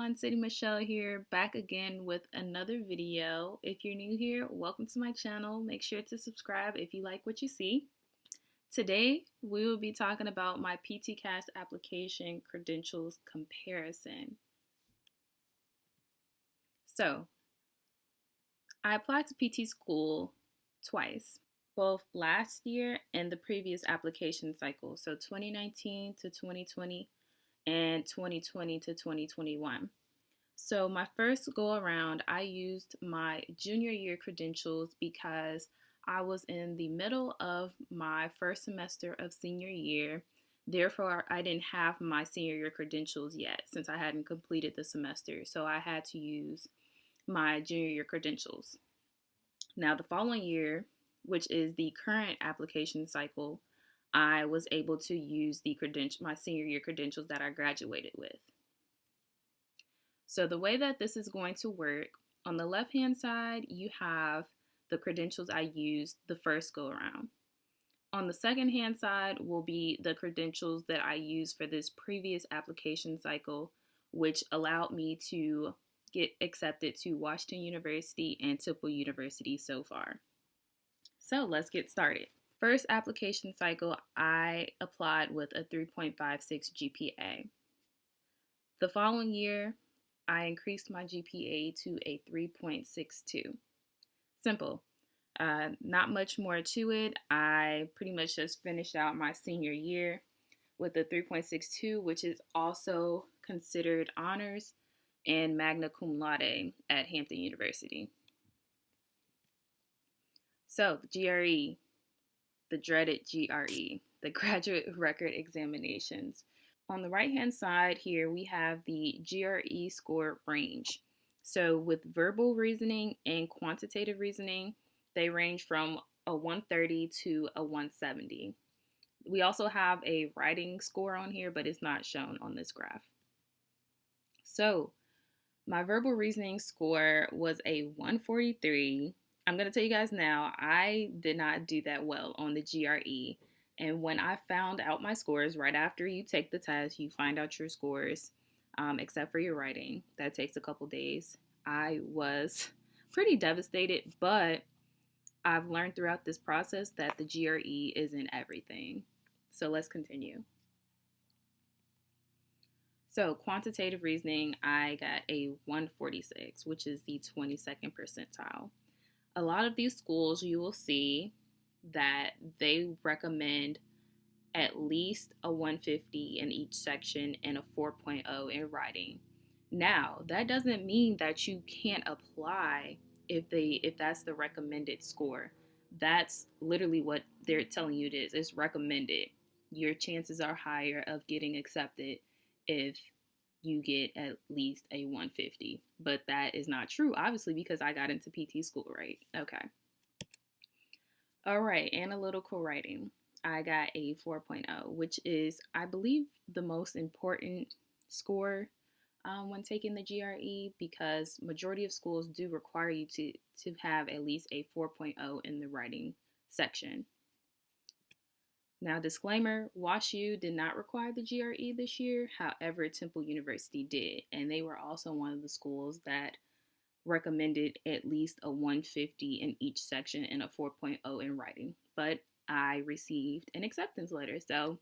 everyone, City Michelle here, back again with another video. If you're new here, welcome to my channel. Make sure to subscribe if you like what you see. Today, we will be talking about my PTCAS application credentials comparison. So, I applied to PT school twice, both last year and the previous application cycle, so 2019 to 2020 and 2020 to 2021. So my first go around, I used my junior year credentials because I was in the middle of my first semester of senior year. Therefore, I didn't have my senior year credentials yet since I hadn't completed the semester. So I had to use my junior year credentials. Now, the following year, which is the current application cycle, I was able to use my senior year credentials that I graduated with. So the way that this is going to work, on the left-hand side, you have the credentials I used the first go around. On the second-hand side will be the credentials that I used for this previous application cycle, which allowed me to get accepted to Washington University and Temple University so far. So let's get started. First application cycle, I applied with a 3.56 GPA. The following year, I increased my GPA to a 3.62. Simple. Not much more to it. I pretty much just finished out my senior year with a 3.62, which is also considered honors and magna cum laude at Hampton University. So, the GRE, the dreaded GRE, the Graduate Record Examinations. On the right-hand side here, we have the GRE score range. So with verbal reasoning and quantitative reasoning, they range from a 130 to a 170. We also have a writing score on here, but it's not shown on this graph. So my verbal reasoning score was a 143. I'm going to tell you guys now, I did not do that well on the GRE. And when I found out my scores, right after you take the test, you find out your scores, except for your writing. That takes a couple days. I was pretty devastated, but I've learned throughout this process that the GRE isn't everything. So let's continue. So quantitative reasoning, I got a 146, which is the 22nd percentile. A lot of these schools, you will see that they recommend at least a 150 in each section and a 4.0 in writing. Now, that doesn't mean that you can't apply if that's the recommended score. That's literally what they're telling you it is. It's recommended. Your chances are higher of getting accepted if you get at least a 150. But that is not true, obviously, because I got into PT school, right? Okay. All right, analytical writing. I got a 4.0, which is, I believe, the most important score when taking the GRE, because majority of schools do require you to have at least a 4.0 in the writing section. Now, disclaimer, WashU did not require the GRE this year. However, Temple University did, and they were also one of the schools that recommended at least a 150 in each section and a 4.0 in writing. But I received an acceptance letter. So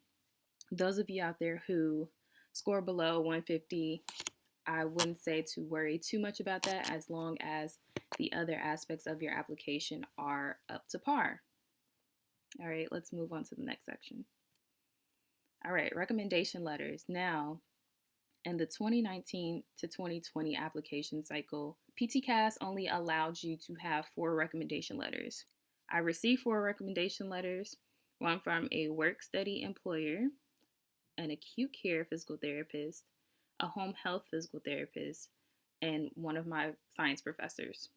those of you out there who score below 150, I wouldn't say to worry too much about that as long as the other aspects of your application are up to par. All right, let's move on to the next section. All right, recommendation letters. Now, in the 2019 to 2020 application cycle, PTCAS only allowed you to have 4 recommendation letters. I received 4 recommendation letters, one from a work-study employer, an acute care physical therapist, a home health physical therapist, and one of my science professors.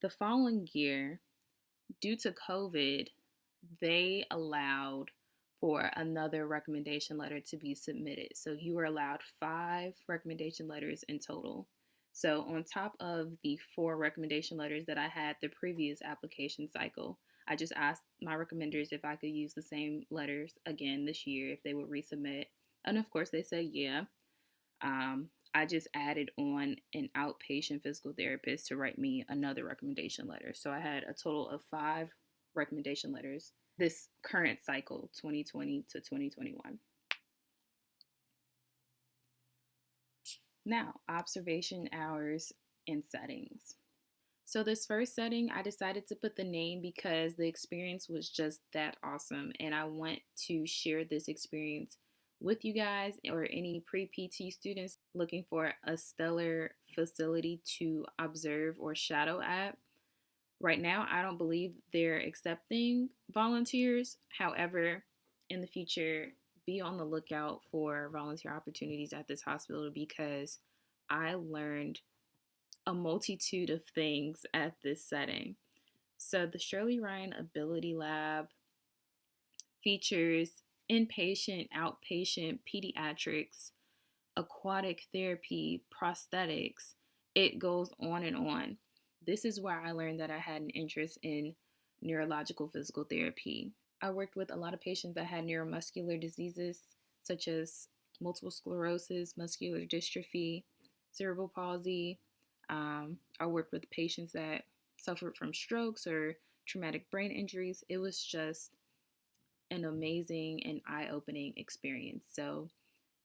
The following year, due to COVID, they allowed for another recommendation letter to be submitted. So you were allowed 5 recommendation letters in total. So on top of the 4 recommendation letters that I had the previous application cycle, I just asked my recommenders if I could use the same letters again this year, if they would resubmit. And of course they said yeah. I just added on an outpatient physical therapist to write me another recommendation letter. So I had a total of 5 recommendation letters this current cycle, 2020 to 2021. Now, observation hours and settings. So, this first setting, I decided to put the name because the experience was just that awesome. And I want to share this experience with you guys or any pre PT students looking for a stellar facility to observe or shadow at. Right now, I don't believe they're accepting volunteers. However, in the future, be on the lookout for volunteer opportunities at this hospital because I learned a multitude of things at this setting. So, the Shirley Ryan Ability Lab features inpatient, outpatient, pediatrics, aquatic therapy, prosthetics. It goes on and on. This is where I learned that I had an interest in neurological physical therapy. I worked with a lot of patients that had neuromuscular diseases such as multiple sclerosis, muscular dystrophy, cerebral palsy. I worked with patients that suffered from strokes or traumatic brain injuries. It was just an amazing and eye-opening experience. So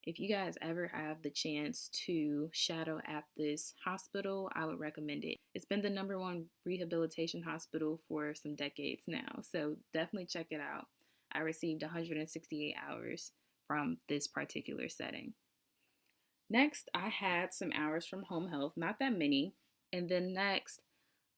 if you guys ever have the chance to shadow at this hospital, I would recommend it. It's been the #1 rehabilitation hospital for some decades now, so definitely check it out. I received 168 hours from this particular setting. Next, I had some hours from home health, not that many. And then next,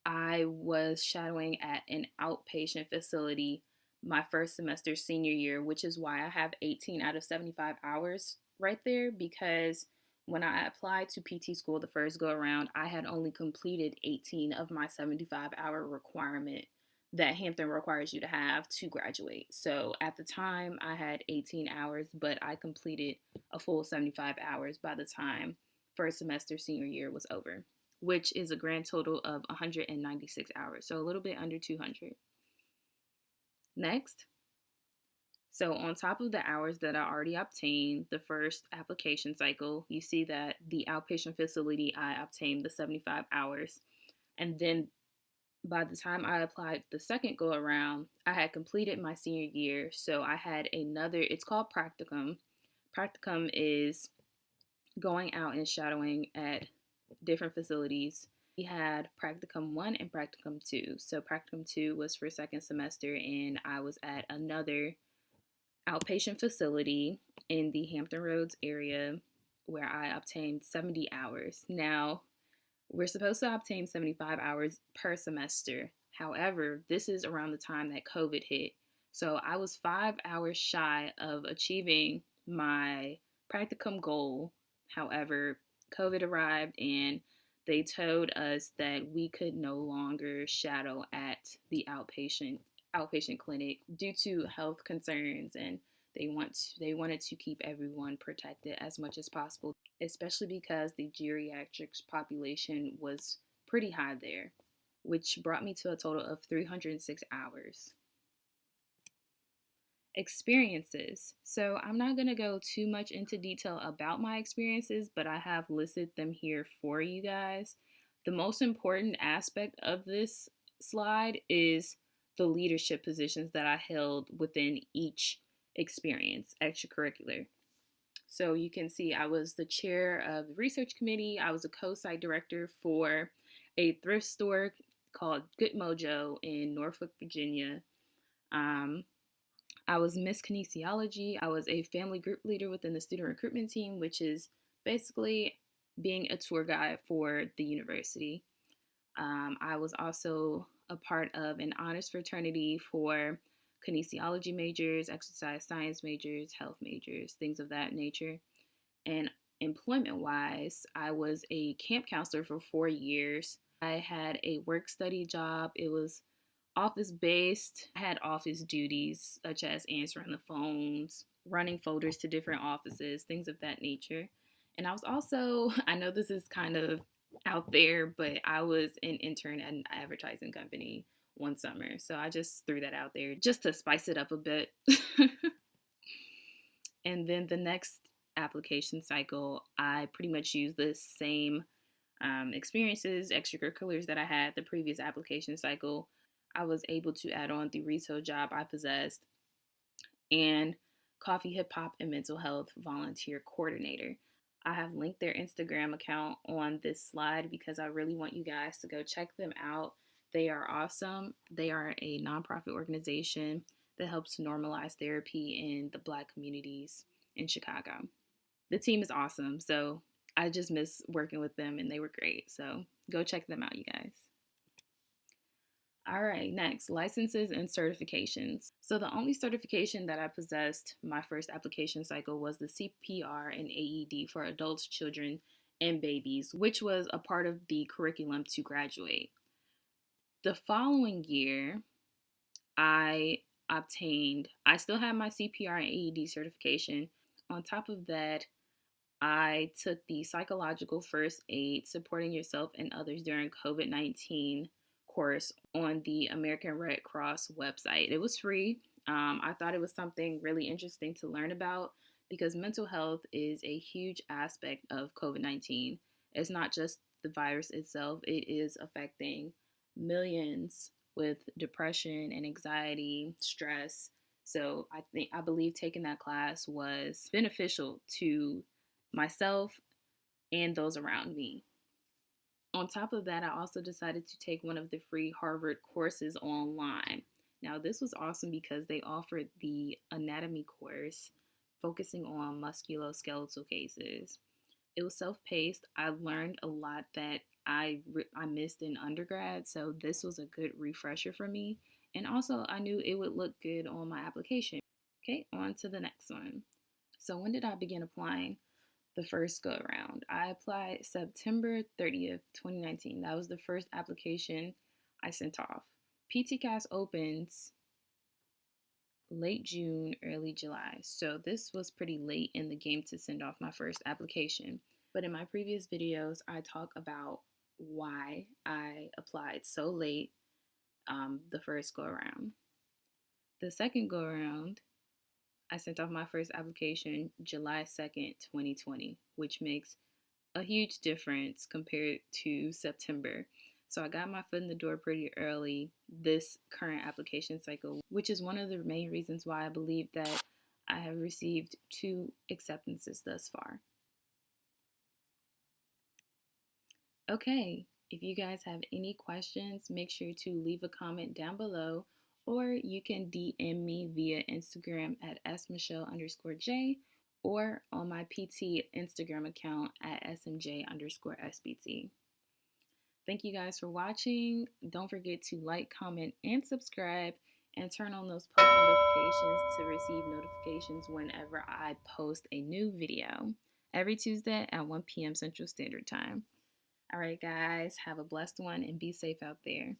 I was shadowing at an outpatient facility my first semester senior year, which is why I have 18 out of 75 hours right there, because when I applied to PT school the first go around, I had only completed 18 of my 75-hour requirement that Hampton requires you to have to graduate. So at the time, I had 18 hours, but I completed a full 75 hours by the time first semester senior year was over, which is a grand total of 196 hours, so a little bit under 200. Next, so on top of the hours that I already obtained the first application cycle, you see that the outpatient facility, I obtained the 75 hours. And then by the time I applied the second go around, I had completed my senior year. So I had another, it's called Practicum. Practicum is going out and shadowing at different facilities. We had Practicum 1 and Practicum 2. So Practicum 2 was for second semester, and I was at another outpatient facility in the Hampton Roads area where I obtained 70 hours. Now, we're supposed to obtain 75 hours per semester. However, this is around the time that COVID hit. So I was 5 hours shy of achieving my practicum goal. However, COVID arrived and they told us that we could no longer shadow at the outpatient clinic due to health concerns, and they wanted to keep everyone protected as much as possible, especially because the geriatrics population was pretty high there, which brought me to a total of 306 hours. Experiences. So I'm not going to go too much into detail about my experiences, but I have listed them here for you guys. The most important aspect of this slide is the leadership positions that I held within each experience, extracurricular. So you can see I was the chair of the research committee. I was a co-site director for a thrift store called Good Mojo in Norfolk, Virginia. I was Miss Kinesiology. I was a family group leader within the student recruitment team, which is basically being a tour guide for the university. I was also a part of an honors fraternity for kinesiology majors, exercise science majors, health majors, things of that nature. And employment-wise, I was a camp counselor for 4 years. I had a work-study job. It was office-based. I had office duties such as answering the phones, running folders to different offices, things of that nature. And I was also, I know this is kind of out there, but I was an intern at an advertising company one summer. So I just threw that out there just to spice it up a bit. And then the next application cycle, I pretty much used the same experiences, extracurriculars that I had the previous application cycle. I was able to add on the retail job I possessed and coffee, hip hop, and mental health volunteer coordinator. I have linked their Instagram account on this slide because I really want you guys to go check them out. They are awesome. They are a nonprofit organization that helps normalize therapy in the Black communities in Chicago. The team is awesome, so I just miss working with them, and they were great. So go check them out, you guys. All right, next, licenses and certifications. So the only certification that I possessed my first application cycle was the CPR and AED for adults, children, and babies, which was a part of the curriculum to graduate. The following year, I still had my CPR and AED certification. On top of that, I took the psychological first aid, supporting yourself and others during COVID-19 course on the American Red Cross website. It was free. I thought it was something really interesting to learn about because mental health is a huge aspect of COVID-19. It's not just the virus itself, it is affecting millions with depression and anxiety, stress. So I believe taking that class was beneficial to myself and those around me. On top of that, I also decided to take one of the free Harvard courses online. Now, this was awesome because they offered the anatomy course focusing on musculoskeletal cases. It was self-paced. I learned a lot that I missed in undergrad, so this was a good refresher for me. And also, I knew it would look good on my application. Okay, on to the next one. So when did I begin applying? The first go around. I applied September 30th, 2019. That was the first application I sent off. PTCAS opens late June, early July. So this was pretty late in the game to send off my first application. But in my previous videos, I talk about why I applied so late the first go around. The second go around, I sent off my first application July 2nd, 2020, which makes a huge difference compared to September. So I got my foot in the door pretty early this current application cycle, which is one of the main reasons why I believe that I have received 2 acceptances thus far. Okay, if you guys have any questions, make sure to leave a comment down below, or you can DM me via Instagram at smichelle_j or on my PT Instagram account at smj_sbt. Thank you guys for watching. Don't forget to like, comment, and subscribe, and turn on those post notifications to receive notifications whenever I post a new video every Tuesday at 1 p.m. Central Standard Time. All right, guys, have a blessed one and be safe out there.